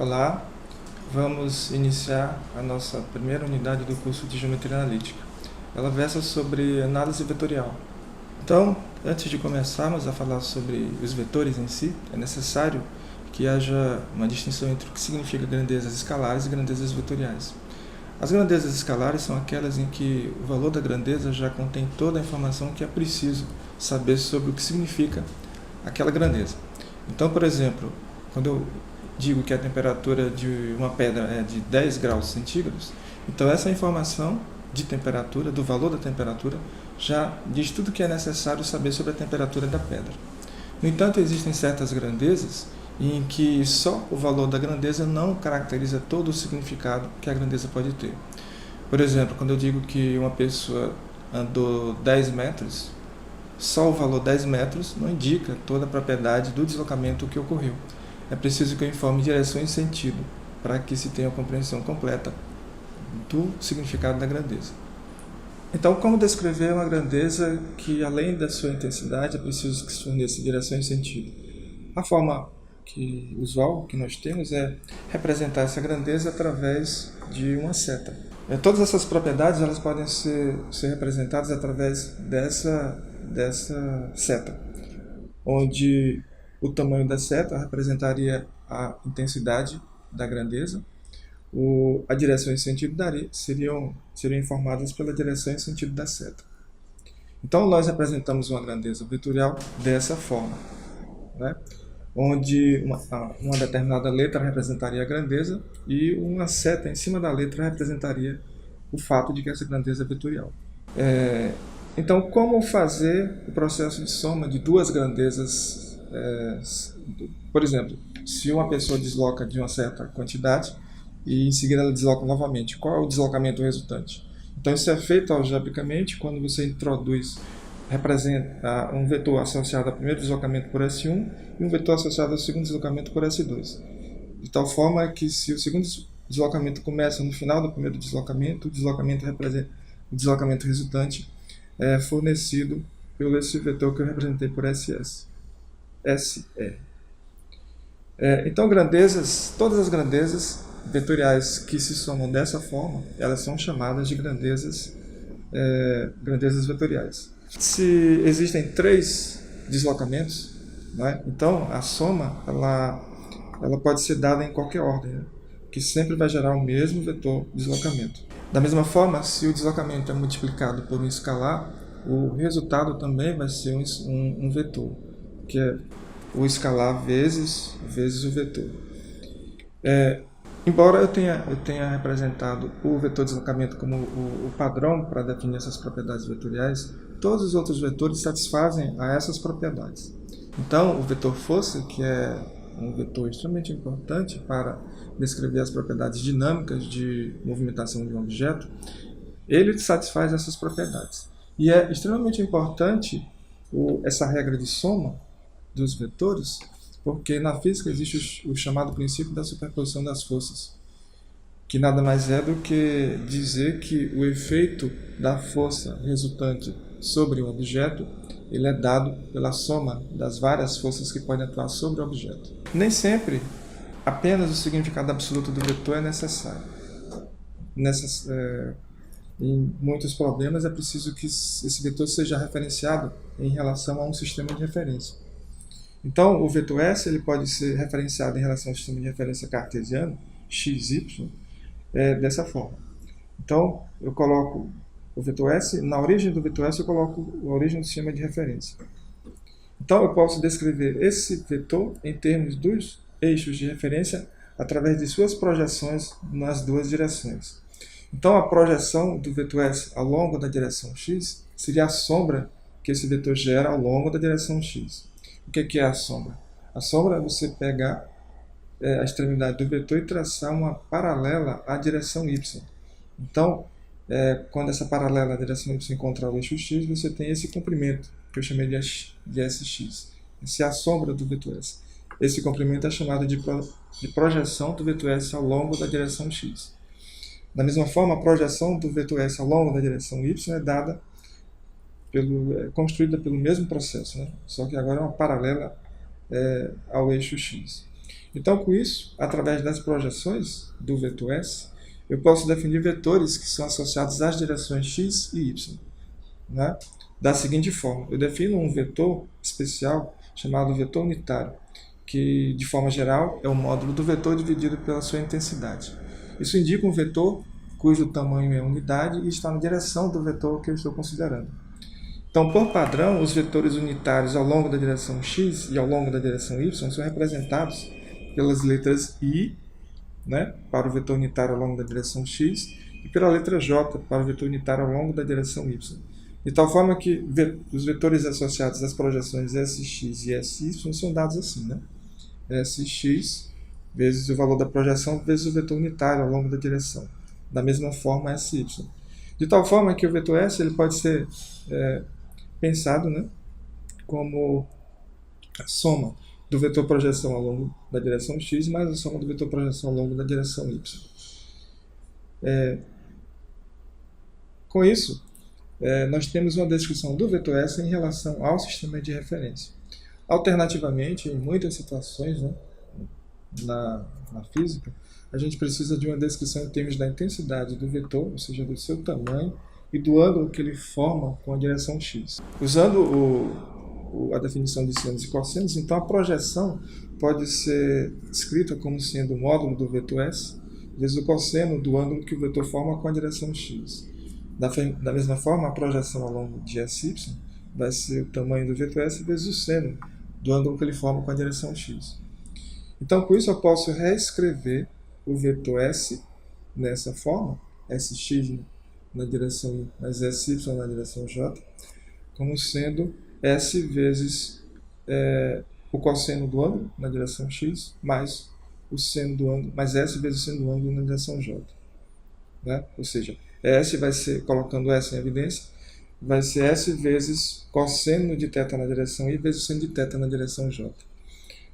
Olá, vamos iniciar a nossa primeira unidade do curso de Geometria Analítica. Ela versa sobre análise vetorial. Então, antes de começarmos a falar sobre os vetores em si, é necessário que haja uma distinção entre o que significa grandezas escalares e grandezas vetoriais. As grandezas escalares são aquelas em que o valor da grandeza já contém toda a informação que é preciso saber sobre o que significa aquela grandeza. Então, por exemplo, quando eu digo que a temperatura de uma pedra é de 10 graus centígrados, então essa informação de temperatura, do valor da temperatura, já diz tudo o que é necessário saber sobre a temperatura da pedra. No entanto, existem certas grandezas em que só o valor da grandeza não caracteriza todo o significado que a grandeza pode ter. Por exemplo, quando eu digo que uma pessoa andou 10 metros, só o valor 10 metros não indica toda a propriedade do deslocamento que ocorreu. É preciso que eu informe direção e sentido para que se tenha a compreensão completa do significado da grandeza. Então, como descrever uma grandeza que, além da sua intensidade, é preciso que se forneça direção e sentido? A forma usual que nós temos é representar essa grandeza através de uma seta. Todas essas propriedades elas podem ser representadas através dessa seta, onde o tamanho da seta representaria a intensidade da grandeza, a direção e sentido seriam informadas pela direção e sentido da seta. Então, nós representamos uma grandeza vetorial dessa forma, né? Onde uma determinada letra representaria a grandeza e uma seta em cima da letra representaria o fato de que essa grandeza é vetorial. Então, como fazer o processo de soma de duas grandezas? Por exemplo, se uma pessoa desloca de uma certa quantidade e em seguida ela desloca novamente, qual é o deslocamento resultante? Então, isso é feito algebricamente quando você introduz um vetor associado ao primeiro deslocamento por S1 e um vetor associado ao segundo deslocamento por S2. De tal forma que se o segundo deslocamento começa no final do primeiro deslocamento, o deslocamento resultante é fornecido pelo esse vetor que eu representei por SS. SE. Então, todas as grandezas vetoriais que se somam dessa forma, elas são chamadas de grandezas vetoriais. Se existem três deslocamentos, né, então a soma ela pode ser dada em qualquer ordem, né, que sempre vai gerar o mesmo vetor deslocamento. Da mesma forma, se o deslocamento é multiplicado por um escalar, o resultado também vai ser um vetor, que é o escalar vezes o vetor. Embora eu tenha representado o vetor deslocamento como o padrão para definir essas propriedades vetoriais, todos os outros vetores satisfazem a essas propriedades. Então, o vetor força, que é um vetor extremamente importante para descrever as propriedades dinâmicas de movimentação de um objeto, ele satisfaz essas propriedades. E é extremamente importante essa regra de soma dos vetores, porque na física existe o chamado princípio da superposição das forças, que nada mais é do que dizer que o efeito da força resultante sobre um objeto ele é dado pela soma das várias forças que podem atuar sobre o objeto. Nem sempre apenas o significado absoluto do vetor é necessário. Em muitos problemas é preciso que esse vetor seja referenciado em relação a um sistema de referência. Então, o vetor S ele pode ser referenciado em relação ao sistema de referência cartesiano, x, y, dessa forma. Então, eu coloco o vetor S, na origem do vetor S eu coloco a origem do sistema de referência. Então, eu posso descrever esse vetor em termos dos eixos de referência através de suas projeções nas duas direções. Então, a projeção do vetor S ao longo da direção x seria a sombra que esse vetor gera ao longo da direção x. O que é a sombra? A sombra é você pegar a extremidade do vetor e traçar uma paralela à direção y. Então, quando essa paralela à direção y encontrar o eixo x, você tem esse comprimento, que eu chamei de SX. Essa é a sombra do vetor S. Esse comprimento é chamado de projeção do vetor S ao longo da direção x. Da mesma forma, a projeção do vetor S ao longo da direção y é dada construída pelo mesmo processo, né? Só que agora é uma paralela ao eixo x. Então, com isso, através das projeções do vetor S, eu posso definir vetores que são associados às direções x e y, né? Da seguinte forma: eu defino um vetor especial chamado vetor unitário, que, de forma geral, é o módulo do vetor dividido pela sua intensidade. Isso indica um vetor cujo tamanho é unidade e está na direção do vetor que eu estou considerando. Então, por padrão, os vetores unitários ao longo da direção x e ao longo da direção y são representados pelas letras I, né, para o vetor unitário ao longo da direção x, e pela letra J para o vetor unitário ao longo da direção y. De tal forma que os vetores associados às projeções Sx e Sy são dados assim, né? Sx vezes o valor da projeção vezes o vetor unitário ao longo da direção. Da mesma forma, Sy. De tal forma que o vetor S ele pode ser pensado, né, como a soma do vetor projeção ao longo da direção x mais a soma do vetor projeção ao longo da direção y. Com isso, nós temos uma descrição do vetor S em relação ao sistema de referência. Alternativamente, em muitas situações, né, na física, a gente precisa de uma descrição em termos da intensidade do vetor, ou seja, do seu tamanho, e do ângulo que ele forma com a direção x. Usando a definição de sinos e cossenos, então a projeção pode ser escrita como sendo o módulo do vetor S vezes o cosseno do ângulo que o vetor forma com a direção x. Da mesma forma, a projeção ao longo de Sy vai ser o tamanho do vetor S vezes o seno do ângulo que ele forma com a direção x. Então, com isso, eu posso reescrever o vetor S nessa forma, Sx na direção Y mais Sy na direção J, como sendo S vezes o cosseno do ângulo na direção x mais o seno do ângulo, mais S vezes o seno do ângulo na direção J. Né? Ou seja, S vai ser, colocando S em evidência, vai ser S vezes cosseno de θ na direção Y vezes o seno de θ na direção J.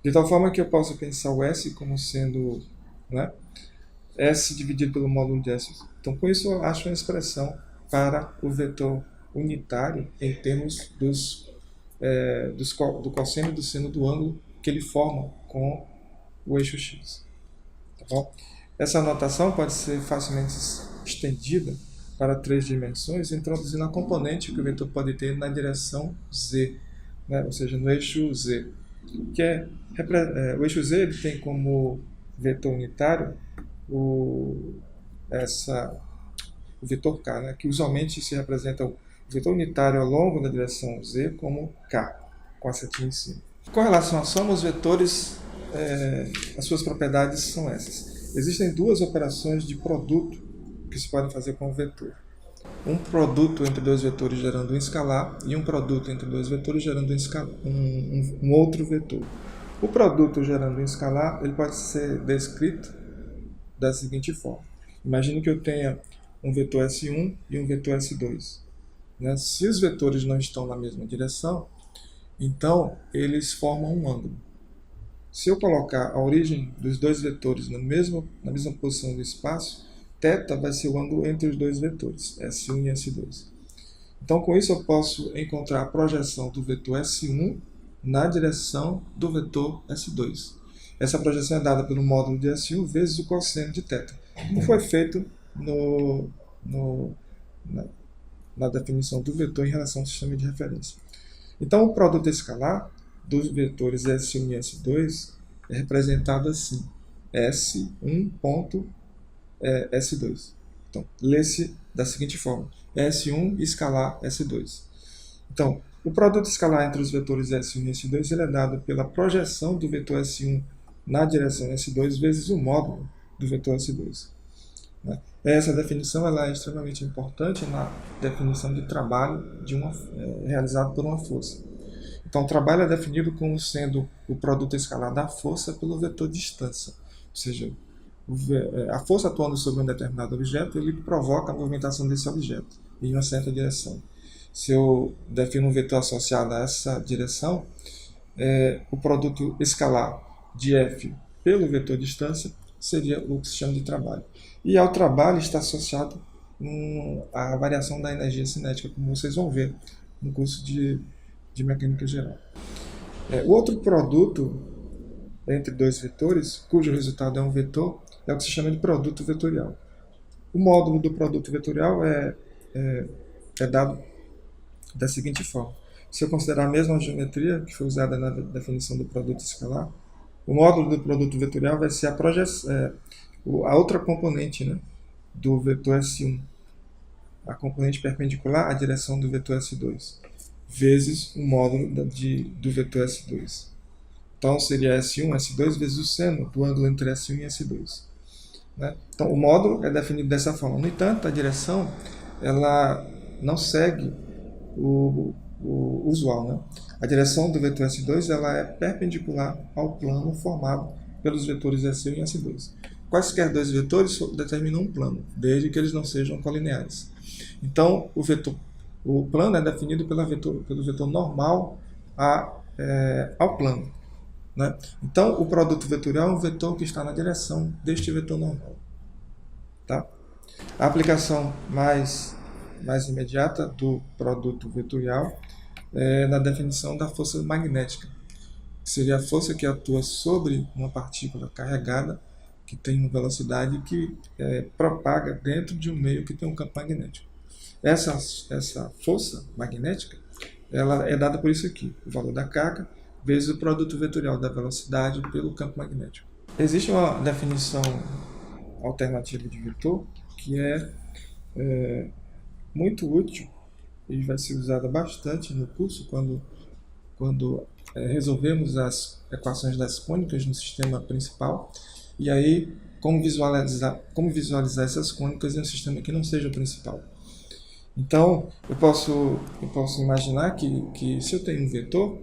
De tal forma que eu posso pensar o S como sendo, né, S dividido pelo módulo de S. Então, com isso, eu acho uma expressão para o vetor unitário em termos do cosseno e do seno do ângulo que ele forma com o eixo x. Tá bom? Essa notação pode ser facilmente estendida para 3 dimensões, introduzindo a componente que o vetor pode ter na direção z, né? Ou seja, no eixo z. O eixo z ele tem como vetor unitário o vetor k, né? Que usualmente se representa o vetor unitário ao longo da direção z como k, com a setinha em cima. Com relação à soma, os vetores, as suas propriedades são essas. Existem duas operações de produto que se podem fazer com o vetor. Um produto entre dois vetores gerando um escalar e um produto entre dois vetores gerando um outro vetor. O produto gerando um escalar ele pode ser descrito da seguinte forma. Imagine que eu tenha um vetor S1 e um vetor S2. Né? Se os vetores não estão na mesma direção, então eles formam um ângulo. Se eu colocar a origem dos dois vetores na mesma posição do espaço, θ vai ser o ângulo entre os dois vetores, S1 e S2. Então, com isso, eu posso encontrar a projeção do vetor S1 na direção do vetor S2. Essa projeção é dada pelo módulo de S1 vezes o cosseno de θ, que foi feito na definição do vetor em relação ao sistema de referência. Então, o produto escalar dos vetores S1 e S2 é representado assim, S1 ponto S2. Então, lê-se da seguinte forma, S1 escalar S2. Então, o produto escalar entre os vetores S1 e S2 ele é dado pela projeção do vetor S1 na direção S2 vezes o módulo do vetor S2. Essa definição ela é extremamente importante na definição de trabalho realizado por uma força. Então, o trabalho é definido como sendo o produto escalar da força pelo vetor distância, ou seja, a força atuando sobre um determinado objeto, ele provoca a movimentação desse objeto em uma certa direção. Se eu defino um vetor associado a essa direção, o produto escalar de F pelo vetor distância seria o que se chama de trabalho. E ao trabalho está associado a variação da energia cinética, como vocês vão ver no curso de mecânica geral. O outro produto entre dois vetores, cujo resultado é um vetor, é o que se chama de produto vetorial. O módulo do produto vetorial é dado da seguinte forma. Se eu considerar a mesma geometria que foi usada na definição do produto escalar, o módulo do produto vetorial vai ser a outra componente, né, do vetor S1, a componente perpendicular à direção do vetor S2, vezes o módulo do vetor S2. Então, seria S1, S2 vezes o seno do ângulo entre S1 e S2. Né? Então, o módulo é definido dessa forma. No entanto, a direção ela não segue o usual. Né? A direção do vetor S2 ela é perpendicular ao plano formado pelos vetores S1 e S2. Quaisquer dois vetores determinam um plano, desde que eles não sejam colineares. Então, o plano é definido pelo vetor normal ao plano. Né? Então, o produto vetorial é um vetor que está na direção deste vetor normal. Tá? A aplicação mais imediata do produto vetorial é na definição da força magnética, que seria a força que atua sobre uma partícula carregada que tem uma velocidade que propaga dentro de um meio que tem um campo magnético. Essa força magnética ela é dada por isso aqui, o valor da carga vezes o produto vetorial da velocidade pelo campo magnético. Existe uma definição alternativa de vetor que é muito útil e vai ser usada bastante no curso quando resolvemos as equações das cônicas no sistema principal. E aí, como visualizar essas cônicas em um sistema que não seja o principal. Então, eu posso imaginar que se eu tenho um vetor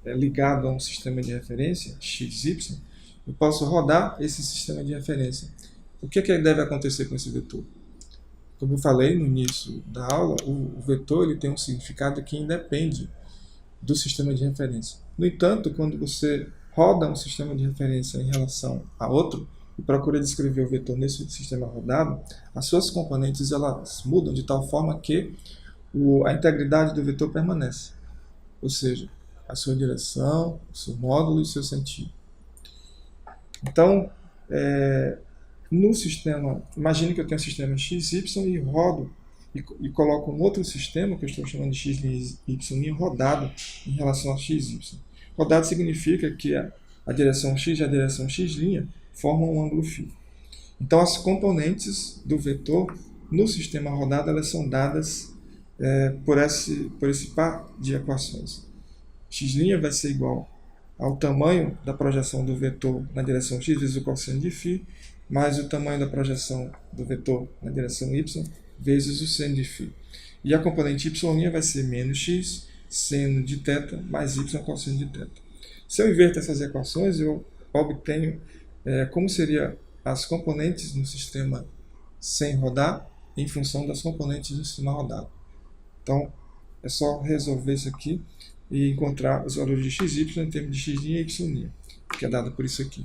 ligado a um sistema de referência, XY, eu posso rodar esse sistema de referência. O que deve acontecer com esse vetor? Como eu falei no início da aula, o vetor ele tem um significado que independe do sistema de referência. No entanto, quando você roda um sistema de referência em relação a outro e procura descrever o vetor nesse sistema rodado, as suas componentes elas mudam de tal forma que a integridade do vetor permanece. Ou seja, a sua direção, o seu módulo e o seu sentido. Então, no sistema, imagine que eu tenho um sistema XY e rodo e coloco um outro sistema, que eu estou chamando de X' e Y' rodado em relação a XY. Rodado significa que a direção X e a direção X' formam um ângulo φ. Então, as componentes do vetor no sistema rodado elas são dadas por esse par de equações. X' vai ser igual ao tamanho da projeção do vetor na direção x vezes o cosseno de φ, mais o tamanho da projeção do vetor na direção y vezes o seno de φ. E a componente y' vai ser menos x seno de θ mais y cosseno de θ. Se eu inverto essas equações, eu obtenho como seriam as componentes no sistema sem rodar em função das componentes do sistema rodado. Então, é só resolver isso aqui e encontrar os valores de x, y em termos de x' e y', que é dado por isso aqui.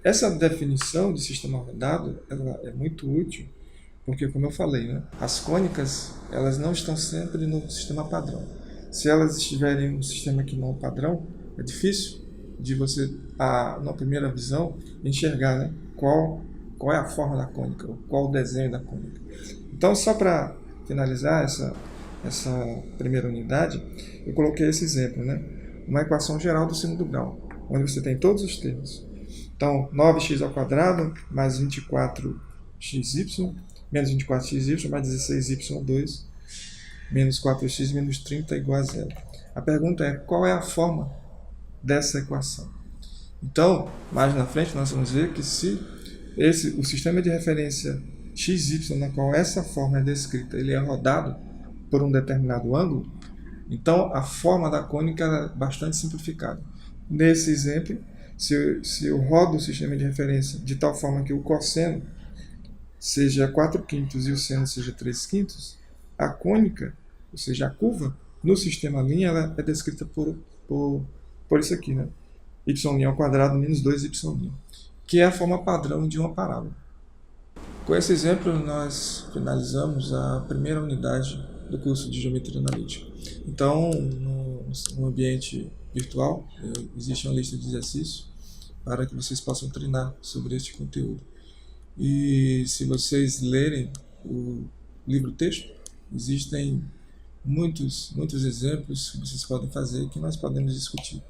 Essa definição de sistema rodado ela é muito útil, porque, como eu falei, né, as cônicas elas não estão sempre no sistema padrão. Se elas estiverem no sistema que não é padrão, é difícil de você, na primeira visão, enxergar, né, qual é a forma da cônica, qual o desenho da cônica. Então, só para finalizar essa primeira unidade, eu coloquei esse exemplo, né? Uma equação geral do segundo grau, onde você tem todos os termos. Então, 9x² mais 24xy, menos 24xy mais 16y2, menos 4x menos 30 igual a zero. A pergunta é, qual é a forma dessa equação? Então, mais na frente, nós vamos ver que se o sistema de referência XY, na qual essa forma é descrita, ele é rodado por um determinado ângulo, então a forma da cônica é bastante simplificada. Nesse exemplo, se eu rodo o sistema de referência de tal forma que o cosseno seja 4/5 e o seno seja 3/5, a cônica, ou seja, a curva, no sistema linha, ela é descrita por isso aqui, né? y² menos 2y', que é a forma padrão de uma parábola. Com esse exemplo, nós finalizamos a primeira unidade do curso de Geometria Analítica. Então, no ambiente virtual, existe uma lista de exercícios para que vocês possam treinar sobre este conteúdo. E se vocês lerem o livro-texto, existem muitos exemplos que vocês podem fazer que nós podemos discutir.